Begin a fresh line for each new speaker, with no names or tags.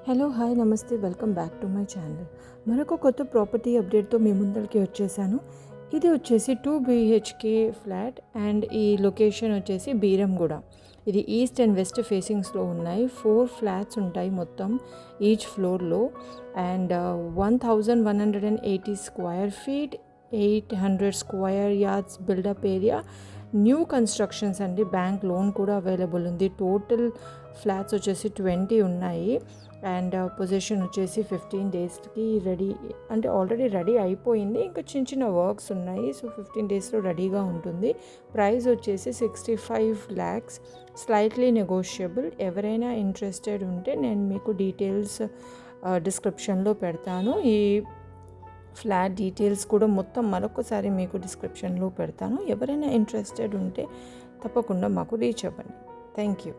Hello hi నమస్తే welcome back to my channel. మరొక కొత్త ప్రాపర్టీ అప్డేట్తో మీ ముందరికి వచ్చేసాను. ఇది వచ్చేసి 2 BHK ఫ్లాట్ అండ్ ఈ లొకేషన్ వచ్చేసి బీరంగూడ. ఇది ఈస్ట్ అండ్ వెస్ట్ ఫేసింగ్స్లో ఉన్నాయి. 4 ఫ్లాట్స్ ఉంటాయి మొత్తం ఈచ్ ఫ్లోర్లో and 1180 square feet, 800 square yards built up area, new constructions అండి. బ్యాంక్ లోన్ కూడా అవైలబుల్ ఉంది. టోటల్ ఫ్లాట్స్ వచ్చేసి 20 ఉన్నాయి అండ్ పొజిషన్ వచ్చేసి 15 డేస్కి రెడీ, అంటే ఆల్రెడీ రెడీ అయిపోయింది. ఇంకా చిన్న చిన్న వర్క్స్ ఉన్నాయి. సో 15 డేస్లో రెడీగా ఉంటుంది. ప్రైస్ వచ్చేసి 65 lakhs, స్లైట్లీ నెగోషియబుల్. ఎవరైనా ఇంట్రెస్టెడ్ ఉంటే నేను మీకు డీటెయిల్స్ డిస్క్రిప్షన్లో పెడతాను. ఈ ఫ్లాట్ డీటెయిల్స్ కూడా మొత్తం మరొకసారి మీకు డిస్క్రిప్షన్లో పెడతాను. ఎవరైనా ఇంట్రెస్టెడ్ ఉంటే తప్పకుండా మాకు రీచ్ అవ్వండి. Thank you.